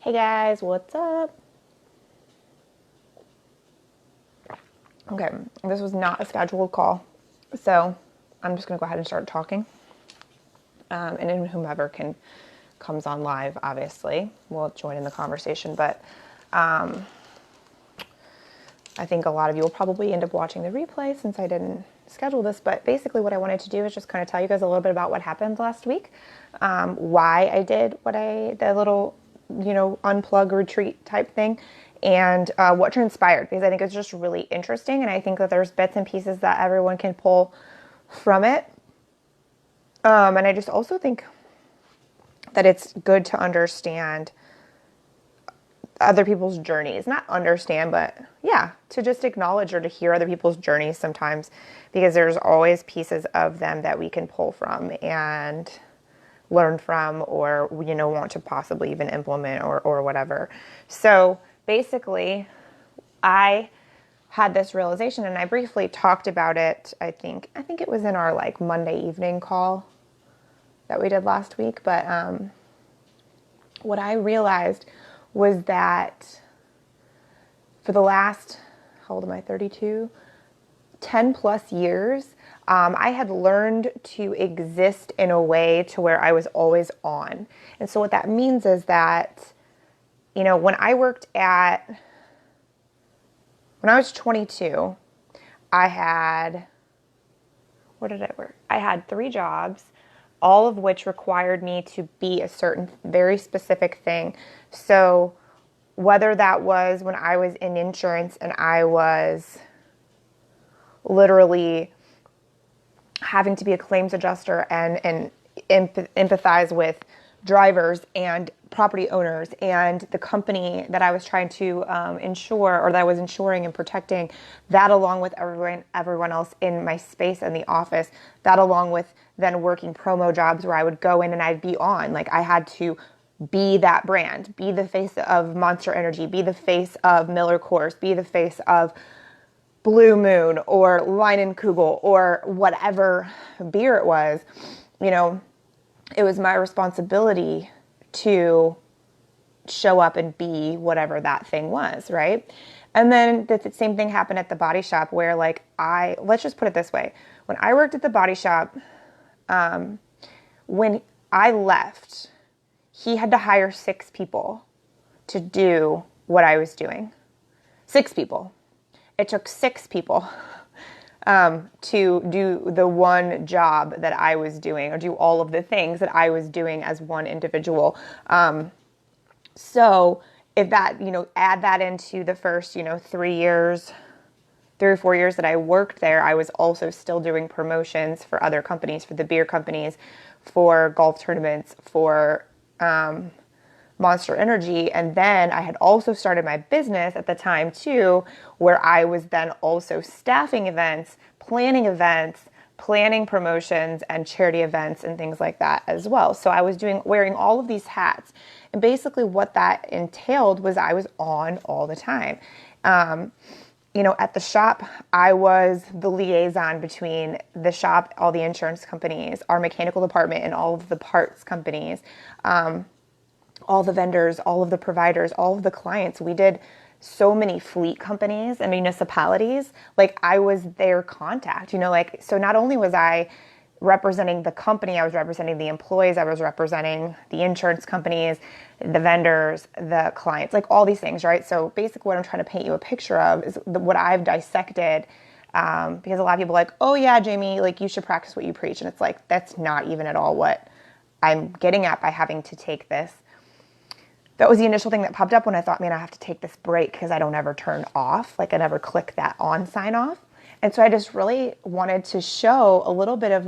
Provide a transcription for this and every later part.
Hey guys, what's up? Okay, this was not a scheduled call, so I'm just gonna go ahead and start talking. And then whomever comes on live, obviously, will join in the conversation. But I think a lot of you will probably end up watching the replay since I didn't schedule this. But basically, what I wanted to do is just kind of tell you guys a little bit about what happened last week, why I did the little, unplug retreat type thing, and what transpired, because I think it's just really interesting. And I think that there's bits and pieces that everyone can pull from it. And I just also think that it's good to understand other people's journeys. Not understand, but yeah, to just acknowledge or to hear other people's journeys sometimes, because there's always pieces of them that we can pull from and learn from, or, want to possibly even implement or whatever. So basically, I had this realization, and I briefly talked about it. I think it was in our Monday evening call that we did last week. But what I realized was that for the last, how old am I, 32? 10 plus years, I had learned to exist in a way to where I was always on. And so what that means is that, when I was 22, where did I work? I had 3 jobs, all of which required me to be a certain very specific thing. So whether that was when I was in insurance and I was literally having to be a claims adjuster and empathize with drivers and property owners and the company that I was trying to insure, or that I was insuring and protecting, that along with everyone else in my space in the office, that along with then working promo jobs where I would go in and I'd be on, I had to be that brand, be the face of Monster Energy, be the face of Miller Coors, be the face of Blue Moon or Leinenkugel or whatever beer it was. It was my responsibility to show up and be whatever that thing was, right? And then the same thing happened at the body shop where let's just put it this way. When I worked at the body shop, when I left, he had to hire 6 people to do what I was doing. 6 people. It took 6 people to do the one job that I was doing, or do all of the things that I was doing as one individual. So if that, add that into the first, 3 or 4 years that I worked there, I was also still doing promotions for other companies, for the beer companies, for golf tournaments, for Monster Energy. And then I had also started my business at the time too, where I was then also staffing events, planning promotions and charity events and things like that as well. So I was wearing all of these hats. And basically what that entailed was I was on all the time. At the shop, I was the liaison between the shop, all the insurance companies, our mechanical department, and all of the parts companies, all the vendors, all of the providers, all of the clients. We did so many fleet companies and municipalities. I was their contact, so not only was I representing the company, I was representing the employees, I was representing the insurance companies, the vendors, the clients, all these things, right? So basically what I'm trying to paint you a picture of is what I've dissected, because a lot of people are like, oh yeah, Jamie, you should practice what you preach. And it's that's not even at all what I'm getting at by having to take this. That was the initial thing that popped up when I thought, man, I have to take this break because I don't ever turn off. I never click that on sign off. And so I just really wanted to show a little bit of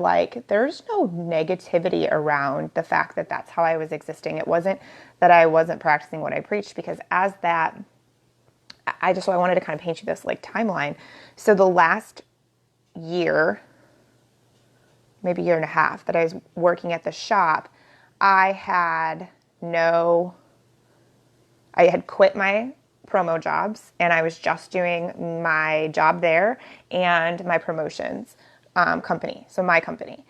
there's no negativity around the fact that that's how I was existing. It wasn't that I wasn't practicing what I preached, because I wanted to kind of paint you this timeline. So the last year, maybe year and a half that I was working at the shop, I had quit my promo jobs and I was just doing my job there and my promotions company, so my company.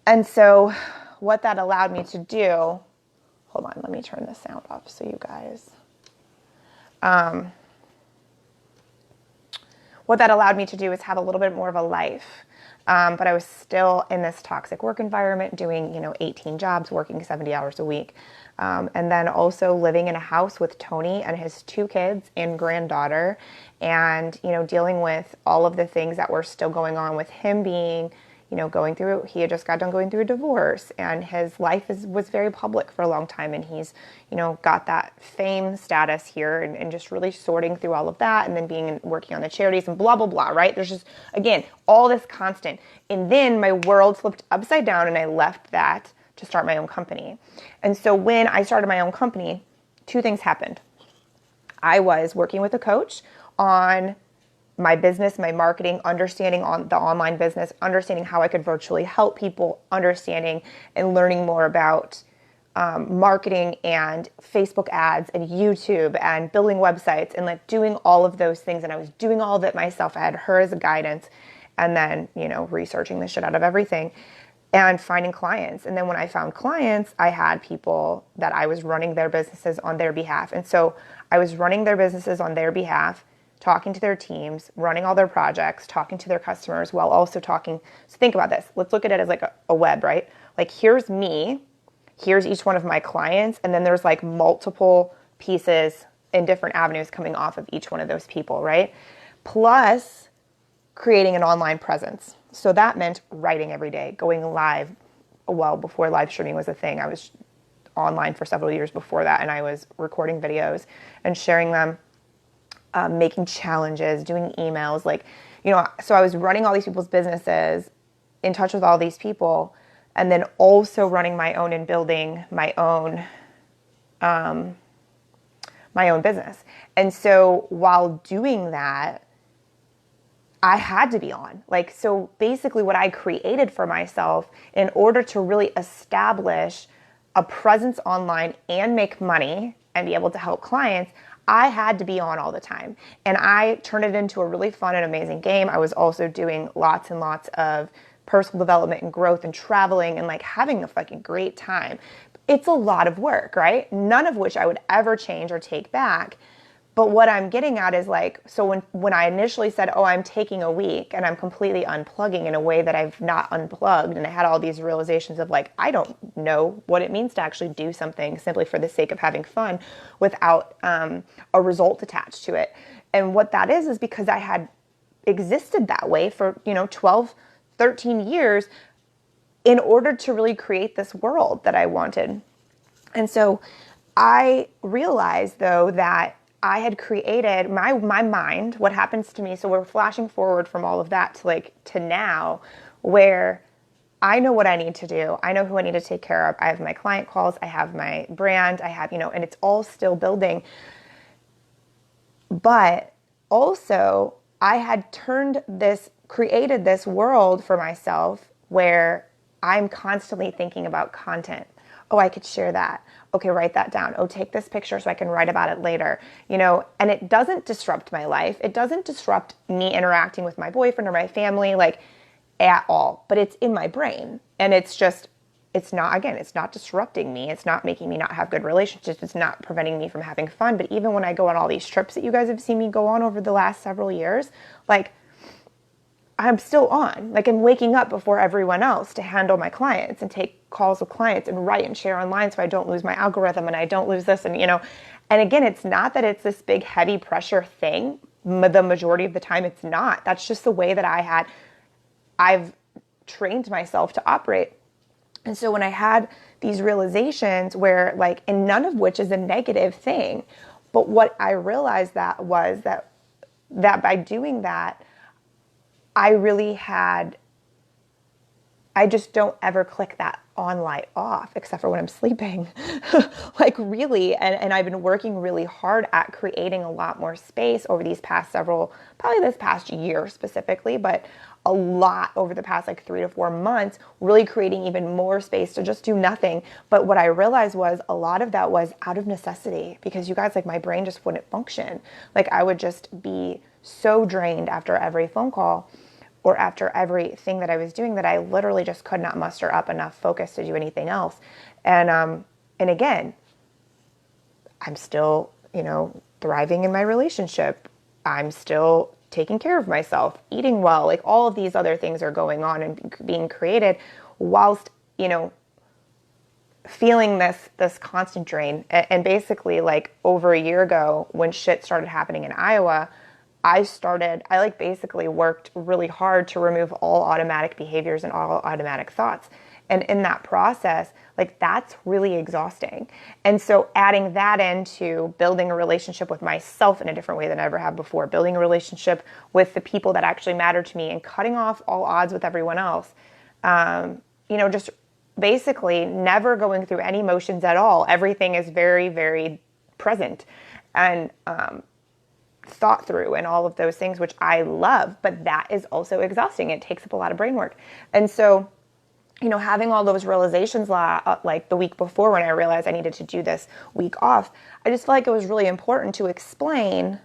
And so what that allowed me to do, hold on, let me turn the sound off so you guys, what that allowed me to do is have a little bit more of a life. But I was still in this toxic work environment doing, 18 jobs, working 70 hours a week. And then also living in a house with Tony and his 2 kids and granddaughter, and, dealing with all of the things that were still going on with him being, he had just got done going through a divorce, and his life was very public for a long time. And he's, got that fame status here, and just really sorting through all of that, and then working on the charities and blah, blah, blah, right? There's just, again, all this constant. And then my world flipped upside down, and I left that to start my own company. And so when I started my own company, 2 things happened. I was working with a coach on my business, my marketing, understanding on the online business, understanding how I could virtually help people, understanding and learning more about marketing and Facebook ads and YouTube and building websites and like doing all of those things. And I was doing all of it myself. I had her as a guidance, and then, researching the shit out of everything and finding clients. And then when I found clients, I had people that I was running their businesses on their behalf. And so I was running their businesses on their behalf, talking to their teams, running all their projects, talking to their customers, while also talking. So think about this. Let's look at it as like a web, right? Like, here's me, here's each one of my clients, and then there's like multiple pieces in different avenues coming off of each one of those people, right? Plus creating an online presence. So that meant writing every day, going live. Well, before live streaming was a thing, I was online for several years before that, and I was recording videos and sharing them, making challenges, doing emails, so I was running all these people's businesses, in touch with all these people, and then also running my own and building my own business. And so while doing that, I had to be on. So basically what I created for myself in order to really establish a presence online and make money and be able to help clients, I had to be on all the time. And I turned it into a really fun and amazing game. I was also doing lots and lots of personal development and growth and traveling and having a fucking great time. It's a lot of work, right? None of which I would ever change or take back. But what I'm getting at is so when I initially said, oh, I'm taking a week and I'm completely unplugging in a way that I've not unplugged, and I had all these realizations of I don't know what it means to actually do something simply for the sake of having fun without a result attached to it. And what that is because I had existed that way for, 12, 13 years in order to really create this world that I wanted. And so I realized, though, that I had created my mind, what happens to me. So we're flashing forward from all of that to now, where I know what I need to do. I know who I need to take care of. I have my client calls. I have my brand. I have, and it's all still building. But also I had created this world for myself where I'm constantly thinking about content. Oh, I could share that. Okay, write that down. Oh, take this picture so I can write about it later. And it doesn't disrupt my life. It doesn't disrupt me interacting with my boyfriend or my family, at all. But it's in my brain. And it's not disrupting me. It's not making me not have good relationships. It's not preventing me from having fun. But even when I go on all these trips that you guys have seen me go on over the last several years, I'm still on. I'm waking up before everyone else to handle my clients and take calls with clients and write and share online so I don't lose my algorithm and I don't lose this. And, and again, it's not that it's this big heavy pressure thing. The majority of the time it's not. That's just the way that I've trained myself to operate. And so when I had these realizations where and none of which is a negative thing, but what I realized was that by doing that, I just don't ever click that on light off, except for when I'm sleeping. Really. And I've been working really hard at creating a lot more space over these past probably this past year specifically, but a lot over the past 3 to 4 months, really creating even more space to just do nothing. But what I realized was a lot of that was out of necessity, because you guys, my brain just wouldn't function. I would just be so drained after every phone call or after everything that I was doing that I literally just could not muster up enough focus to do anything else. And again, I'm still, thriving in my relationship. I'm still taking care of myself, eating well. Like all of these other things are going on and being created whilst, feeling this constant drain. And basically, like over a year ago when shit started happening in Iowa, I like basically worked really hard to remove all automatic behaviors and all automatic thoughts. And in that process, like that's really exhausting. And so adding that into building a relationship with myself in a different way than I ever have before, building a relationship with the people that actually matter to me and cutting off all odds with everyone else, just basically never going through any emotions at all. Everything is very, very present and thought through and all of those things, which I love, but that is also exhausting. It takes up a lot of brain work. And so, having all those realizations like the week before when I realized I needed to do this week off, I just felt like it was really important to explain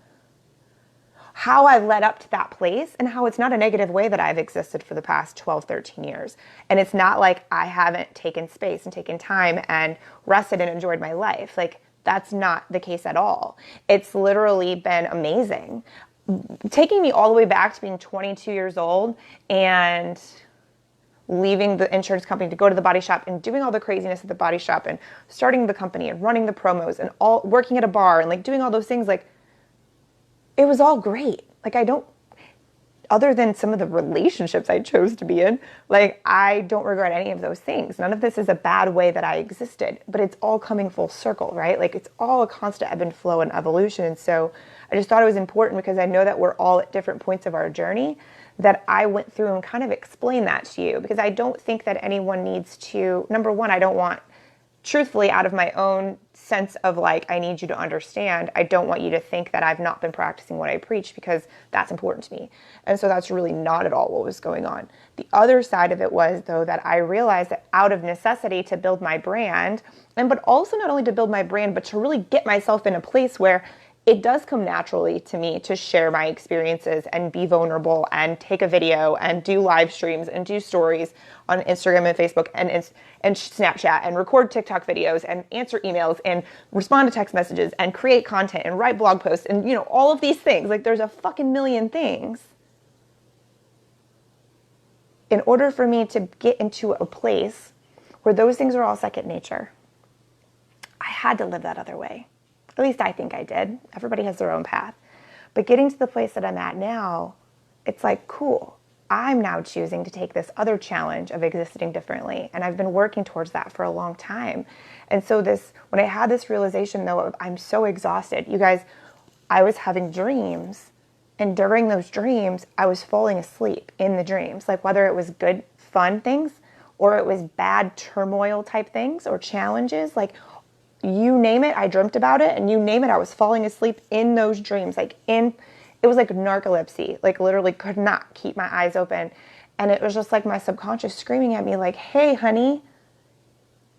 how I led up to that place and how it's not a negative way that I've existed for the past 12, 13 years. And it's not like I haven't taken space and taken time and rested and enjoyed my life. Like that's not the case at all. It's literally been amazing. Taking me all the way back to being 22 years old and leaving the insurance company to go to the body shop and doing all the craziness at the body shop and starting the company and running the promos and all working at a bar and like doing all those things, like it was all great. Like other than some of the relationships I chose to be in, like I don't regret any of those things. None of this is a bad way that I existed, but it's all coming full circle, right? Like it's all a constant ebb and flow and evolution. And so I just thought it was important because I know that we're all at different points of our journey, that I went through and kind of explained that to you, because I don't think that anyone needs to, number one, I don't want, truthfully, out of my own sense of like, I need you to understand, I don't want you to think that I've not been practicing what I preach, because that's important to me. And so that's really not at all what was going on. The other side of it was, though, that I realized that out of necessity to build my brand, but also not only to build my brand, but to really get myself in a place where it does come naturally to me to share my experiences and be vulnerable and take a video and do live streams and do stories on Instagram and Facebook and Snapchat and record TikTok videos and answer emails and respond to text messages and create content and write blog posts and, all of these things. Like there's a fucking million things. In order for me to get into a place where those things are all second nature, I had to live that other way. At least I think I did. Everybody has their own path. But getting to the place that I'm at now, it's like, cool. I'm now choosing to take this other challenge of existing differently. And I've been working towards that for a long time. And so when I had this realization, though, of I'm so exhausted. You guys, I was having dreams. And during those dreams, I was falling asleep in the dreams. Like whether it was good, fun things, or it was bad turmoil type things or challenges, like you name it, I dreamt about it, and you name it, I was falling asleep in those dreams. It was like narcolepsy, like literally could not keep my eyes open. And it was just like my subconscious screaming at me like, hey, honey,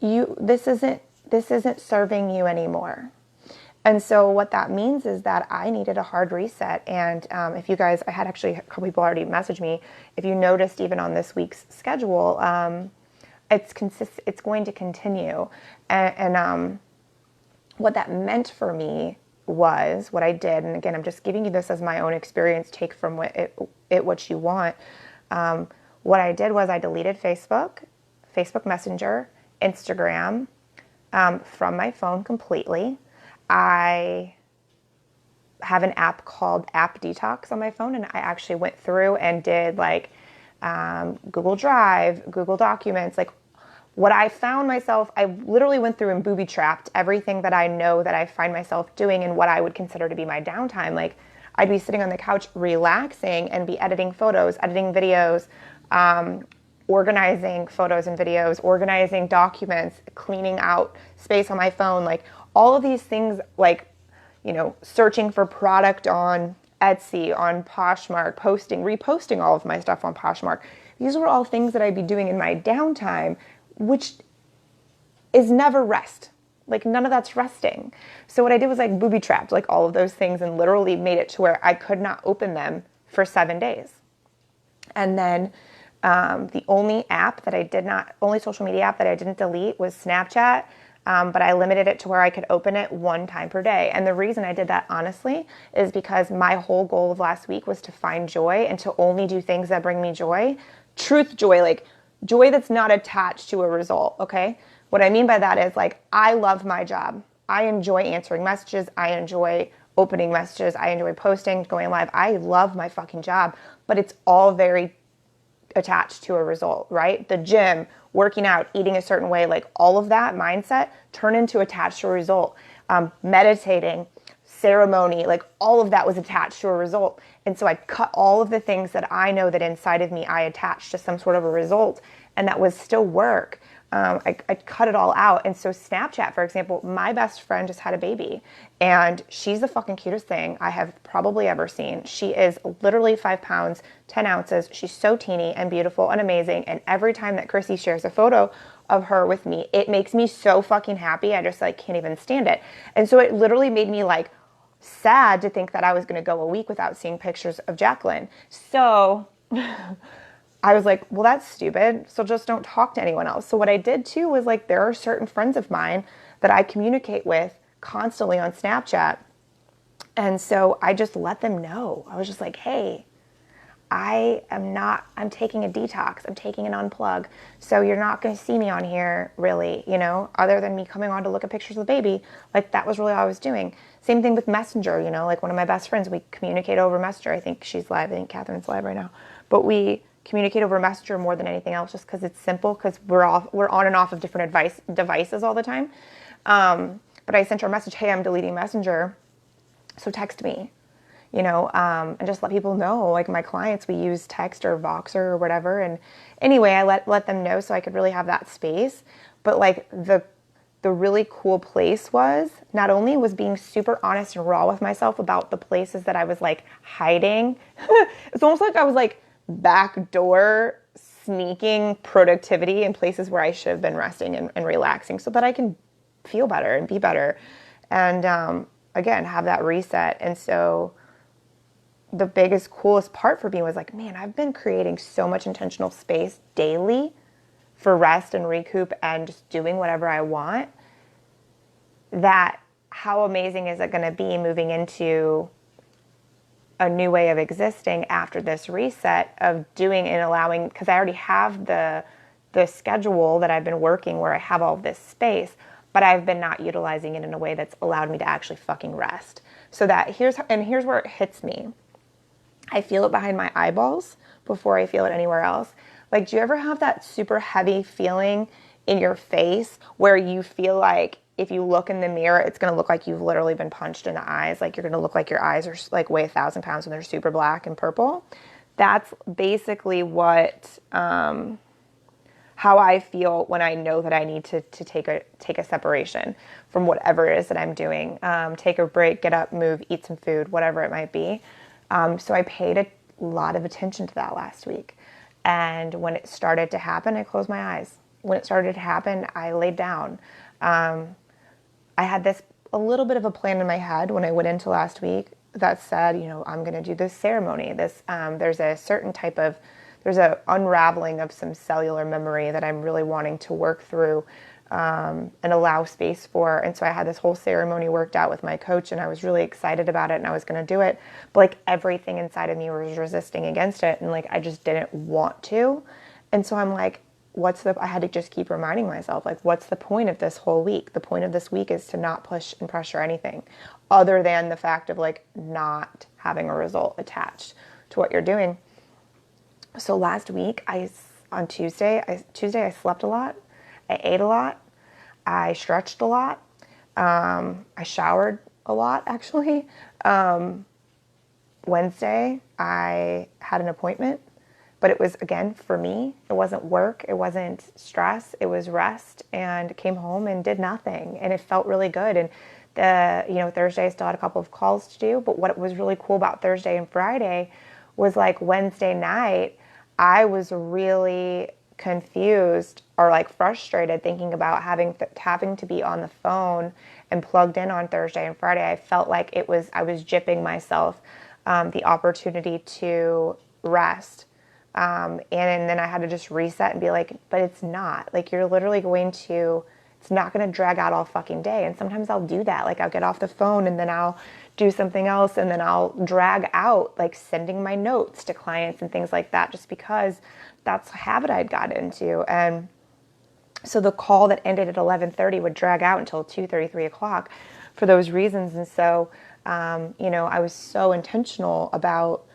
this isn't serving you anymore. And so what that means is that I needed a hard reset. And if you guys, I had actually a couple people already message me, if you noticed even on this week's schedule, it's going to continue. And what that meant for me was what I did, and again, I'm just giving you this as my own experience, take from what you want. What I did was I deleted Facebook Messenger, Instagram from my phone completely. I have an app called App Detox on my phone, and I actually went through and did like Google Drive, Google Documents, like what I found myself, I literally went through and booby-trapped everything that I know that I find myself doing in what I would consider to be my downtime. Like I'd be sitting on the couch relaxing and be editing photos, editing videos, organizing photos and videos, organizing documents, cleaning out space on my phone, like all of these things, like, searching for product on Etsy, on Poshmark, reposting all of my stuff on Poshmark. These were all things that I'd be doing in my downtime, which is never rest. Like none of that's resting. So what I did was like booby-trapped like all of those things and literally made it to where I could not open them for 7 days. And then the only social media app that I didn't delete was Snapchat. but I limited it to where I could open it one time per day. And the reason I did that, honestly, is because my whole goal of last week was to find joy and to only do things that bring me joy. Truth joy, like joy that's not attached to a result, okay? What I mean by that is, like, I love my job. I enjoy answering messages. I enjoy opening messages. I enjoy posting, going live. I love my fucking job, but it's all very attached to a result, right? The gym, working out, eating a certain way, like all of that mindset turn into attached to a result. Meditating, ceremony, like all of that was attached to a result. And so I cut all of the things that I know that inside of me I attached to some sort of a result, and that was still work. I cut it all out. And so Snapchat, for example, my best friend just had a baby, and she's the fucking cutest thing I have probably ever seen. She is literally 5 pounds, 10 ounces. She's so teeny and beautiful and amazing. And every time that Chrissy shares a photo of her with me, it makes me so fucking happy. I just like can't even stand it. And so it literally made me like sad to think that I was going to go a week without seeing pictures of Jacqueline. So I was like, well, that's stupid. So just don't talk to anyone else. So what I did too was, like, there are certain friends of mine that I communicate with constantly on Snapchat. And so I just let them know. I was just like, hey, I'm taking a detox. I'm taking an unplug. So you're not going to see me on here really, other than me coming on to look at pictures of the baby. Like, that was really all I was doing. Same thing with Messenger, like one of my best friends, we communicate over Messenger. I think she's live. I think Catherine's live right now. But we communicate over Messenger more than anything else, just because it's simple, because we're on and off of different devices all the time. But I sent her a message, hey, I'm deleting Messenger, so text me, and just let people know, like my clients, we use text or Voxer or whatever. And anyway, I let them know so I could really have that space. But like the really cool place was, not only was being super honest and raw with myself about the places that I was like hiding. It's almost like I was like backdoor sneaking productivity in places where I should have been resting and relaxing, so that I can feel better and be better, and again, have that reset. And so the biggest, coolest part for me was like, man, I've been creating so much intentional space daily for rest and recoup and just doing whatever I want, that how amazing is it going to be moving into a new way of existing after this reset of doing and allowing, because I already have the schedule that I've been working where I have all this space, but I've been not utilizing it in a way that's allowed me to actually fucking rest. So that here's where it hits me. I feel it behind my eyeballs before I feel it anywhere else. Like, do you ever have that super heavy feeling in your face where you feel like if you look in the mirror, it's going to look like you've literally been punched in the eyes? Like, you're going to look like your eyes are like weigh 1,000 pounds and they're super black and purple. That's basically what, how I feel when I know that I need to take a separation from whatever it is that I'm doing. Take a break, get up, move, eat some food, whatever it might be. So I paid a lot of attention to that last week. And when it started to happen, I closed my eyes. When it started to happen, I laid down. I had a little bit of a plan in my head when I went into last week that said, I'm going to do this ceremony. There's a unraveling of some cellular memory that I'm really wanting to work through and allow space for. And so I had this whole ceremony worked out with my coach, and I was really excited about it, and I was going to do it. But like everything inside of me was resisting against it, and like I just didn't want to. And so I'm like, I had to just keep reminding myself, like, what's the point of this whole week? The point of this week is to not push and pressure anything other than the fact of like not having a result attached to what you're doing. So last week, on Tuesday, I slept a lot. I ate a lot. I stretched a lot. I showered a lot, actually. Wednesday, I had an appointment. But it was, again, for me, it wasn't work, it wasn't stress, it was rest, and came home and did nothing. And it felt really good. And Thursday I still had a couple of calls to do, but what was really cool about Thursday and Friday was like Wednesday night, I was really confused or like frustrated thinking about having to be on the phone and plugged in on Thursday and Friday. I felt like I was gypping myself the opportunity to rest. And then I had to just reset and be like, but it's not. Like, you're literally going to It's not going to drag out all fucking day. And sometimes I'll do that. Like I'll get off the phone and then I'll do something else, and then I'll drag out like sending my notes to clients and things like that, just because that's a habit I'd got into. And so the call that ended at 11:30 would drag out until 2:30, 3 o'clock for those reasons. And so, I was so intentional about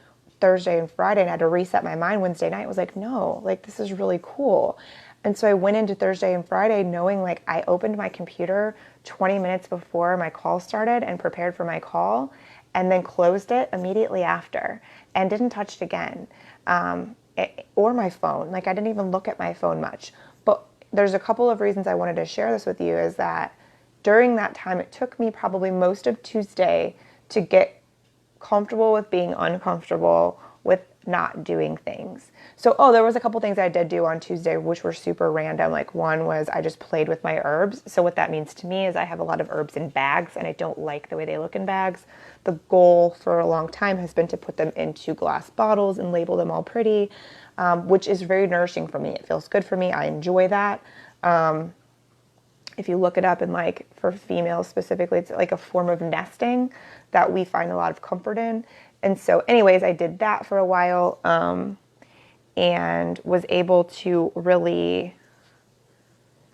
Thursday and Friday, and I had to reset my mind Wednesday night. I was like, no, like this is really cool. And so I went into Thursday and Friday knowing like I opened my computer 20 minutes before my call started and prepared for my call, and then closed it immediately after and didn't touch it again. Or my phone. Like I didn't even look at my phone much. But there's a couple of reasons I wanted to share this with you, is that during that time, it took me probably most of Tuesday to get comfortable with being uncomfortable with not doing things. So, there was a couple things I did do on Tuesday, which were super random. Like one was I just played with my herbs. So what that means to me is I have a lot of herbs in bags, and I don't like the way they look in bags. The goal for a long time has been to put them into glass bottles and label them all pretty, which is very nourishing for me. It feels good for me. I enjoy that. If you look it up, and like for females specifically, it's like a form of nesting that we find a lot of comfort in. And so anyways, I did that for a while, and was able to really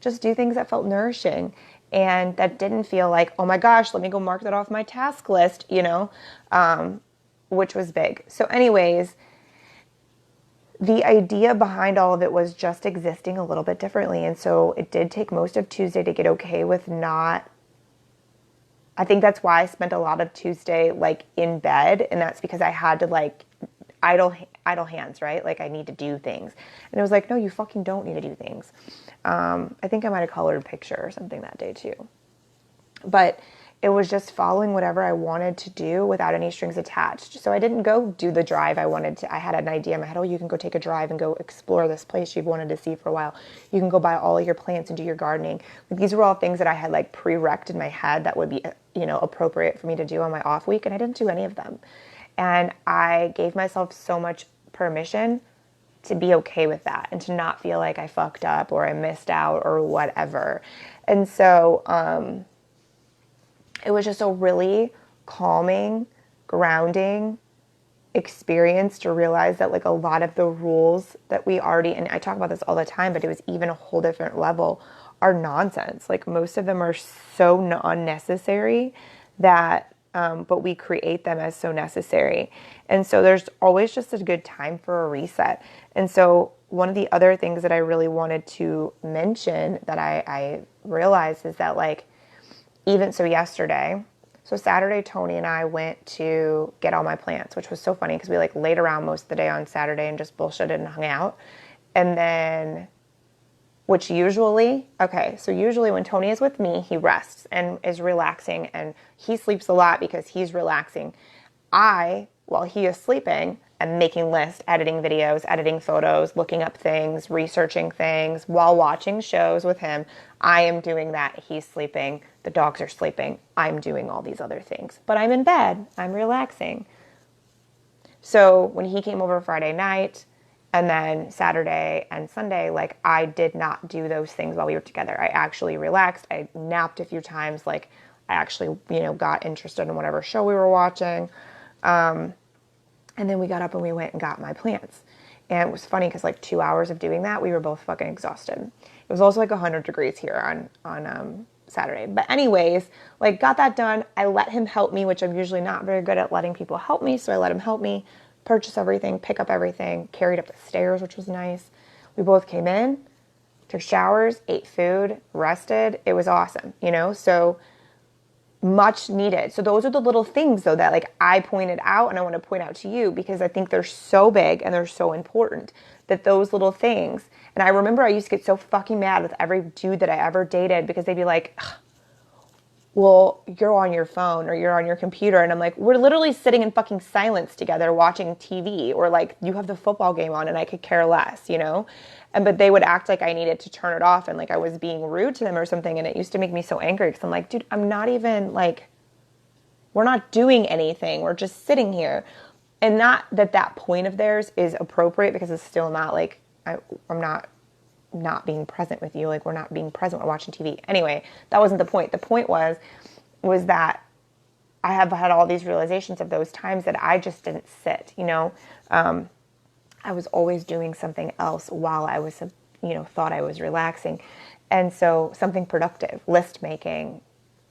just do things that felt nourishing and that didn't feel like, oh my gosh, let me go mark that off my task list, which was big. So anyways, the idea behind all of it was just existing a little bit differently. And so it did take most of Tuesday to get okay with not, I think that's why I spent a lot of Tuesday like in bed. And that's because I had to like idle hands, right? Like I need to do things. And it was like, no, you fucking don't need to do things. I think I might've colored a picture or something that day too. But it was just following whatever I wanted to do without any strings attached. So I didn't go do the drive I wanted to. I had an idea in my head, oh, you can go take a drive and go explore this place you've wanted to see for a while. You can go buy all of your plants and do your gardening. Like, these were all things that I had like pre-recced in my head that would be, appropriate for me to do on my off week. And I didn't do any of them. And I gave myself so much permission to be okay with that and to not feel like I fucked up or I missed out or whatever. And so, it was just a really calming, grounding experience to realize that like a lot of the rules that we already, and I talk about this all the time, but it was even a whole different level, are nonsense. Like most of them are so unnecessary that, but we create them as so necessary. And so there's always just a good time for a reset. And so one of the other things that I really wanted to mention that I realized is that like, even so yesterday, so Saturday, Tony and I went to get all my plants, which was so funny because we like laid around most of the day on Saturday and just bullshitted and hung out. And then, usually when Tony is with me, he rests and is relaxing, and he sleeps a lot because he's relaxing. While he is sleeping, I'm making lists, editing videos, editing photos, looking up things, researching things while watching shows with him. I am doing that. He's sleeping. The dogs are sleeping. I'm doing all these other things. But I'm in bed. I'm relaxing. So when he came over Friday night and then Saturday and Sunday, like I did not do those things while we were together. I actually relaxed. I napped a few times. Like I actually, got interested in whatever show we were watching. And then we got up and we went and got my plants. And it was funny because like 2 hours of doing that, we were both fucking exhausted. It was also like 100 degrees here on Saturday. But anyways, like got that done. I let him help me, which I'm usually not very good at letting people help me. So I let him help me purchase everything, pick up everything, carried up the stairs, which was nice. We both came in, took showers, ate food, rested. It was awesome, so much needed. So those are the little things though that like I pointed out and I want to point out to you because I think they're so big and they're so important, that those little things. And I remember I used to get so fucking mad with every dude that I ever dated because they'd be like, well, you're on your phone or you're on your computer. And I'm like, we're literally sitting in fucking silence together watching TV, or like you have the football game on and I could care less, but they would act like I needed to turn it off and like I was being rude to them or something. And it used to make me so angry because I'm like, dude, I'm not even like, we're not doing anything. We're just sitting here. And not that point of theirs is appropriate because it's still not like, I'm not not being present with you. Like, we're not being present. We're watching TV. Anyway, that wasn't the point. The point was that I have had all these realizations of those times that I just didn't sit, I was always doing something else while I was, thought I was relaxing. And so something productive, list making,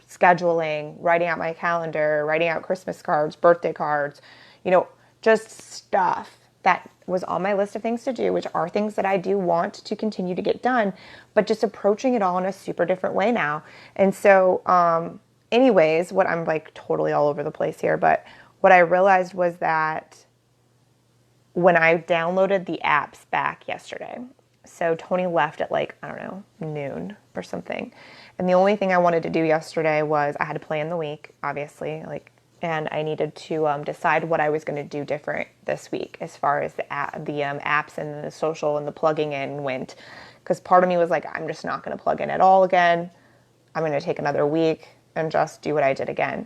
scheduling, writing out my calendar, writing out Christmas cards, birthday cards, just stuff that was on my list of things to do, which are things that I do want to continue to get done, but just approaching it all in a super different way now. And so, anyways, what I'm like totally all over the place here, but what I realized was that when I downloaded the apps back yesterday, so Tony left at like, I don't know, noon or something. And the only thing I wanted to do yesterday was I had to plan the week, obviously, and I needed to decide what I was going to do different this week as far as the apps and the social and the plugging in went. Because part of me was like, I'm just not going to plug in at all again. I'm going to take another week and just do what I did again.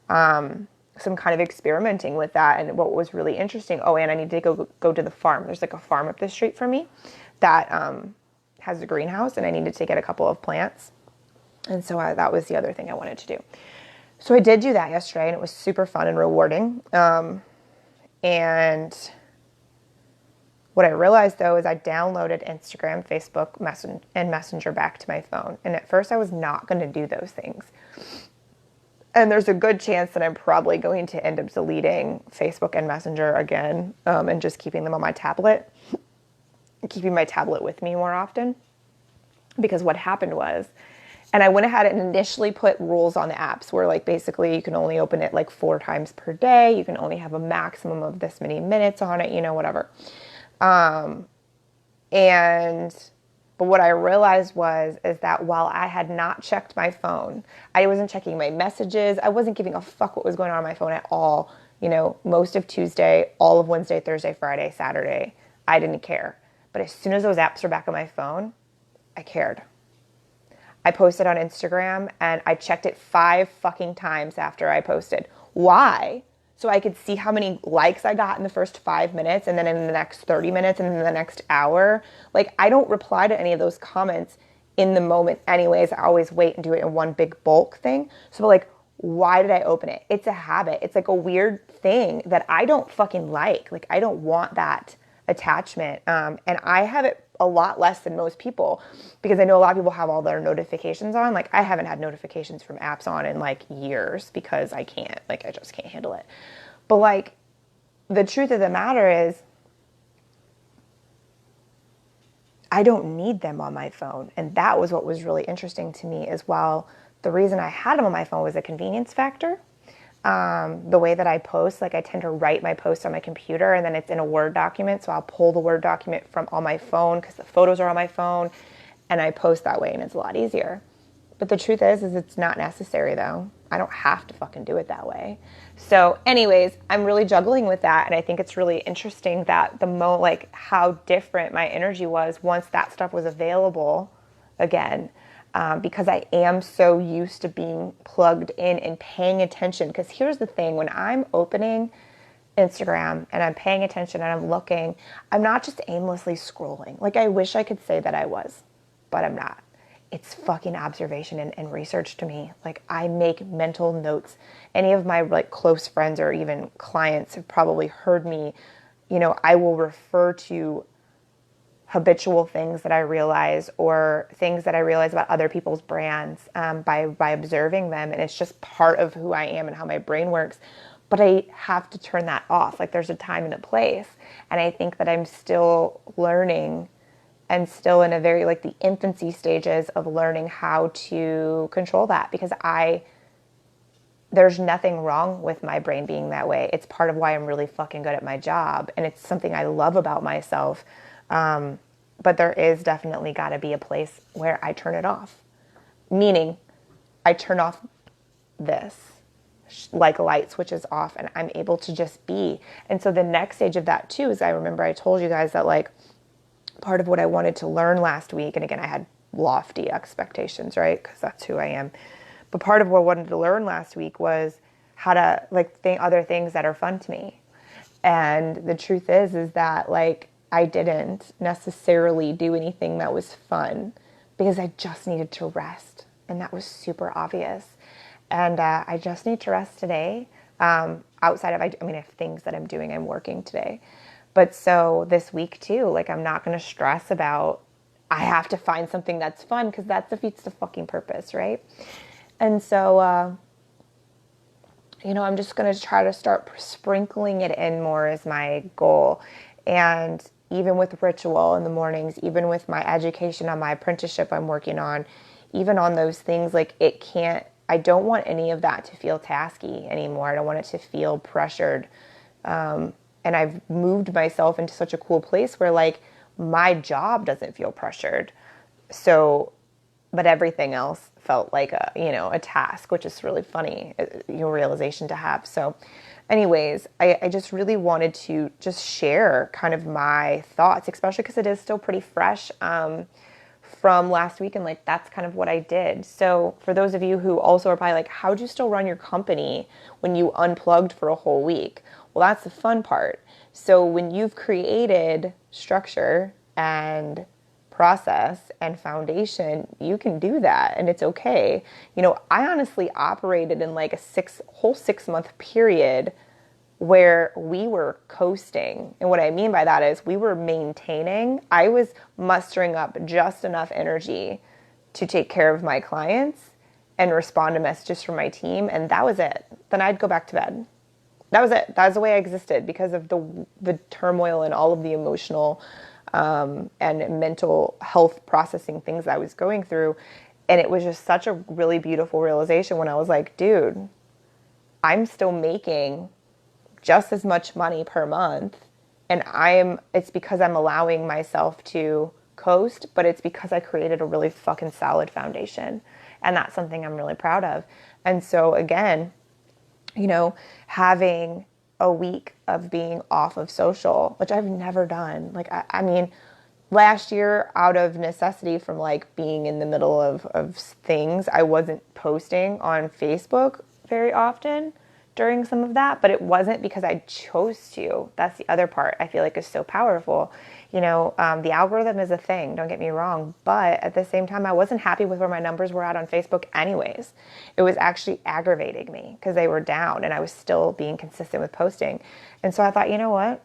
So I'm kind of experimenting with that. And what was really interesting, and I need to go to the farm. There's like a farm up the street from me that has a greenhouse, and I needed to get a couple of plants. And so that was the other thing I wanted to do. So I did do that yesterday, and it was super fun and rewarding. And what I realized, though, is I downloaded Instagram, Facebook, and Messenger back to my phone. And at first, I was not going to do those things. And there's a good chance that I'm probably going to end up deleting Facebook and Messenger again, and just keeping them on my tablet, keeping my tablet with me more often. Because what happened was, and I went ahead and initially put rules on the apps where like basically you can only open it like 4 times per day. You can only have a maximum of this many minutes on it, whatever. But what I realized is that while I had not checked my phone, I wasn't checking my messages. I wasn't giving a fuck what was going on my phone at all. Most of Tuesday, all of Wednesday, Thursday, Friday, Saturday, I didn't care. But as soon as those apps were back on my phone, I cared. I posted on Instagram and I checked it 5 fucking times after I posted. Why? So I could see how many likes I got in the first 5 minutes, and then in the next 30 minutes, and then the next hour. Like, I don't reply to any of those comments in the moment anyways. I always wait and do it in one big bulk thing. So like, why did I open it? It's a habit. It's like a weird thing that I don't fucking like. Like, I don't want that attachment. And I have it a lot less than most people, because I know a lot of people have all their notifications on. Like, I haven't had notifications from apps on in like years because I can't, like, I just can't handle it. But like, the truth of the matter is I don't need them on my phone. And that was what was really interesting to me as well. The reason I had them on my phone was a convenience factor. The way that I post, like I tend to write my posts on my computer and then it's in a Word document. So I'll pull the Word document from on my phone because the photos are on my phone and I post that way and it's a lot easier. But the truth is it's not necessary though. I don't have to fucking do it that way. So anyways, I'm really juggling with that. And I think it's really interesting that like how different my energy was once that stuff was available again. Because I am so used to being plugged in and paying attention. Because here's the thing, when I'm opening Instagram and I'm paying attention and I'm looking, I'm not just aimlessly scrolling. Like, I wish I could say that I was, but I'm not. It's fucking observation and research to me. Like, I make mental notes. Any of my like close friends or even clients have probably heard me, I will refer to habitual things that I realize or things that I realize about other people's brands by observing them. And it's just part of who I am and how my brain works. But I have to turn that off. Like, there's a time and a place. And I think that I'm still learning and still in a very like the infancy stages of learning how to control that, because there's nothing wrong with my brain being that way. It's part of why I'm really fucking good at my job. And it's something I love about myself. But there is definitely got to be a place where I turn it off. Meaning, I turn off this, like light switches off, and I'm able to just be. And so the next stage of that too is, I remember I told you guys that like part of what I wanted to learn last week, and again, I had lofty expectations, right? Because that's who I am. But part of what I wanted to learn last week was how to like think other things that are fun to me. And the truth is that like, I didn't necessarily do anything that was fun because I just needed to rest. And that was super obvious. And I just need to rest today. Outside of, I mean, I have things that I'm doing, I'm working today. But so this week too, like I'm not going to stress about, I have to find something that's fun because that defeats the fucking purpose, right? And so, I'm just going to try to start sprinkling it in more as my goal. And even with ritual in the mornings, even with my education on my apprenticeship I'm working on, even on those things, like I don't want any of that to feel tasky anymore. I don't want it to feel pressured. And I've moved myself into such a cool place where like my job doesn't feel pressured. So, but everything else felt like a task, which is really funny, your realization to have. So anyways, I just really wanted to just share kind of my thoughts, especially because it is still pretty fresh from last week. And like, that's kind of what I did. So for those of you who also are probably like, how'd you still run your company when you unplugged for a whole week? Well, that's the fun part. So when you've created structure and process and foundation, you can do that and it's okay. I honestly operated in like a whole 6 month period where we were coasting. And what I mean by that is we were maintaining. I was mustering up just enough energy to take care of my clients and respond to messages from my team. And that was it. Then I'd go back to bed. That was it. That was the way I existed because of the turmoil and all of the emotional and mental health processing things I was going through. And it was just such a really beautiful realization when I was like, dude, I'm still making just as much money per month. And it's because I'm allowing myself to coast, but it's because I created a really fucking solid foundation. And that's something I'm really proud of. And so again, having a week of being off of social, which I've never done. Like, I mean, last year out of necessity from like being in the middle of things, I wasn't posting on Facebook very often during some of that, but it wasn't because I chose to. That's the other part I feel like is so powerful. The algorithm is a thing, don't get me wrong, but at the same time, I wasn't happy with where my numbers were at on Facebook anyways. It was actually aggravating me because they were down and I was still being consistent with posting. And so I thought, you know what?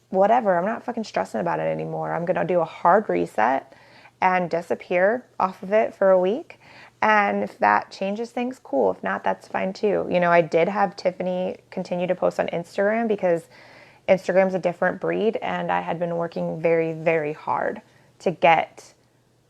Whatever, I'm not fucking stressing about it anymore. I'm going to do a hard reset and disappear off of it for a week. And if that changes things, cool. If not, that's fine too. I did have Tiffany continue to post on Instagram because Instagram's a different breed and I had been working very, very hard to get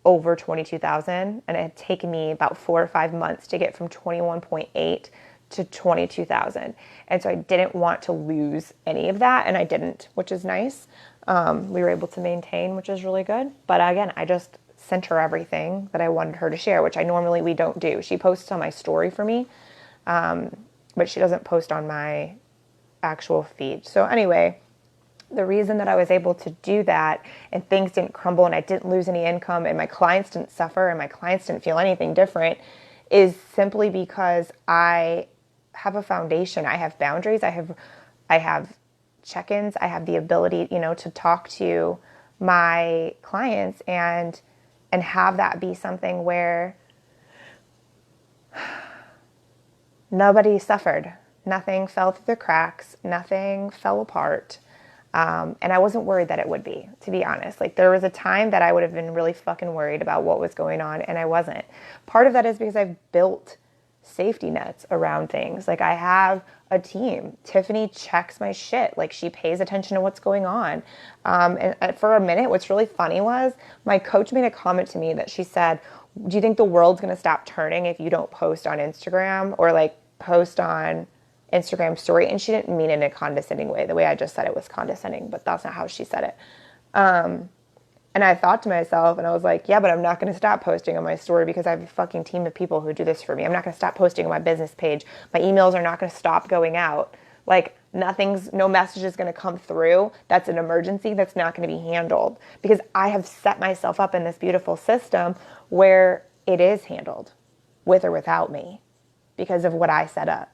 over 22,000 and it had taken me about 4 or 5 months to get from 21.8 to 22,000. And so I didn't want to lose any of that and I didn't, which is nice. We were able to maintain, which is really good. But again, I just sent her everything that I wanted her to share, which we don't do. She posts on my story for me, but she doesn't post on my actual feed. So anyway, the reason that I was able to do that and things didn't crumble and I didn't lose any income and my clients didn't suffer and my clients didn't feel anything different is simply because I have a foundation. I have boundaries. I have check-ins. I have the ability, to talk to my clients and have that be something where nobody suffered. Nothing fell through the cracks. Nothing fell apart. And I wasn't worried that it would be, to be honest. Like there was a time that I would have been really fucking worried about what was going on and I wasn't. Part of that is because I've built safety nets around things. Like I have a team. Tiffany checks my shit. Like she pays attention to what's going on. And for a minute, what's really funny was my coach made a comment to me that she said, do you think the world's going to stop turning if you don't post on Instagram or like post on Instagram story? And she didn't mean it in a condescending way. The way I just said it was condescending, but that's not how she said it. And I thought to myself, and I was like, yeah, but I'm not going to stop posting on my story because I have a fucking team of people who do this for me. I'm not going to stop posting on my business page. My emails are not going to stop going out. Like no message is going to come through. That's an emergency. That's not going to be handled because I have set myself up in this beautiful system where it is handled with or without me because of what I set up.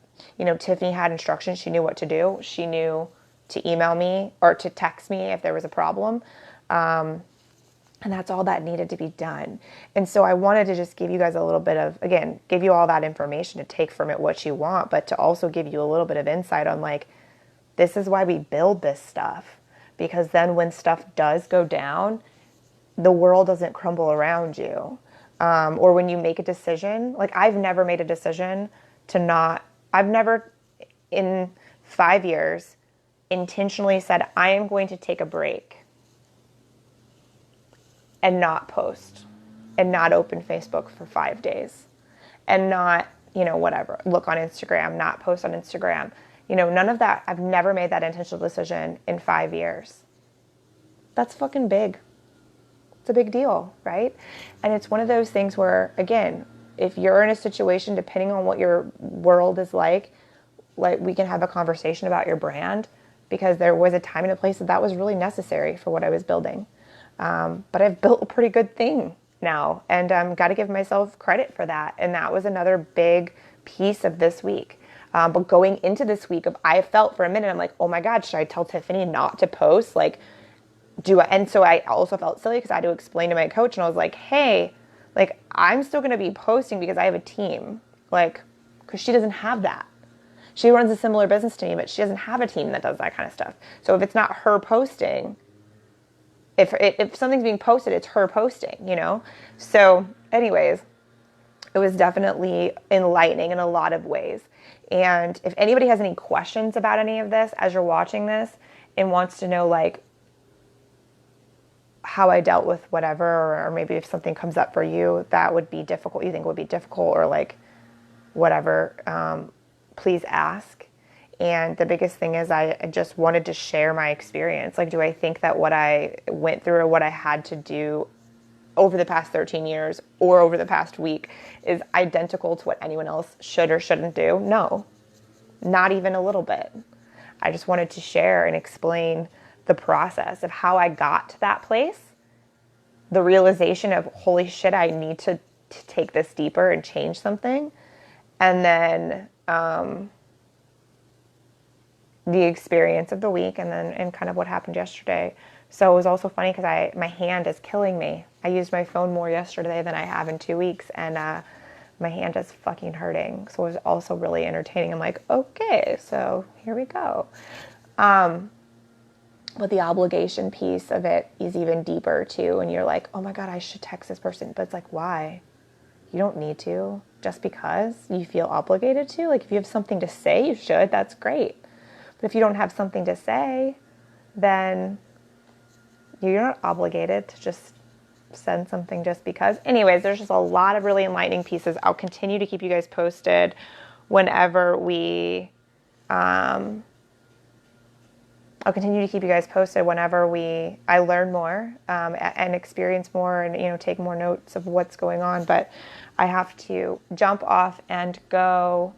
Tiffany had instructions. She knew what to do. She knew to email me or to text me if there was a problem. And that's all that needed to be done. And so I wanted to just give you guys a little bit of, again, give you all that information to take from it what you want, but to also give you a little bit of insight on like, this is why we build this stuff. Because then when stuff does go down, the world doesn't crumble around you. Or when you make a decision, like I've never made a decision to not, I've never in 5 years intentionally said, I am going to take a break and not post and not open Facebook for 5 days and not, whatever, look on Instagram, not post on Instagram. None of that. I've never made that intentional decision in 5 years. That's fucking big. It's a big deal, right? And it's one of those things where, again, if you're in a situation, depending on what your world is like we can have a conversation about your brand, because there was a time and a place that was really necessary for what I was building. But I've built a pretty good thing now, and got to give myself credit for that. And that was another big piece of this week. But going into this week, I felt for a minute, I'm like, oh my God, should I tell Tiffany not to post? Like, and so I also felt silly because I had to explain to my coach, and I was like, hey, like, I'm still going to be posting because I have a team, like, because she doesn't have that. She runs a similar business to me, but she doesn't have a team that does that kind of stuff. So if it's not her posting, if something's being posted, it's her posting, So anyways, it was definitely enlightening in a lot of ways. And if anybody has any questions about any of this as you're watching this and wants to know like how I dealt with whatever, or maybe if something comes up for you that would be difficult, you think would be difficult, or like whatever, please ask. And the biggest thing is I just wanted to share my experience. Like, do I think that what I went through or what I had to do over the past 13 years or over the past week is identical to what anyone else should or shouldn't do? No, not even a little bit. I just wanted to share and explain the process of how I got to that place, the realization of, holy shit, I need to take this deeper and change something. And then, the experience of the week, and kind of what happened yesterday. So it was also funny because my hand is killing me. I used my phone more yesterday than I have in 2 weeks, and my hand is fucking hurting. So it was also really entertaining. I'm like, okay, so here we go. But the obligation piece of it is even deeper too. And you're like, oh my God, I should text this person. But it's like, why? You don't need to. Just because you feel obligated to. Like if you have something to say, you should. That's great. But if you don't have something to say, then you're not obligated to just send something just because. Anyways, there's just a lot of really enlightening pieces. I'll continue to keep you guys posted whenever I learn more and experience more, and take more notes of what's going on. But I have to jump off and go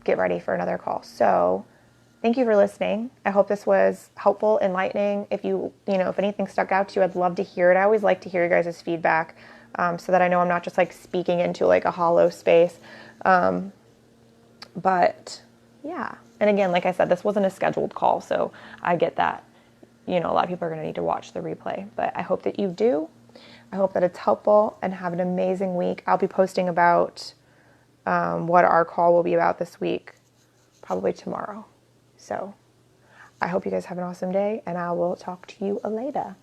get ready for another call. So thank you for listening. I hope this was helpful, enlightening. If if anything stuck out to you, I'd love to hear it. I always like to hear you guys' feedback, so that I know I'm not just like speaking into like a hollow space. But yeah. And again, like I said, this wasn't a scheduled call, so I get that, a lot of people are going to need to watch the replay, but I hope that you do. I hope that it's helpful, and have an amazing week. I'll be posting about what our call will be about this week, probably tomorrow. So I hope you guys have an awesome day, and I will talk to you later.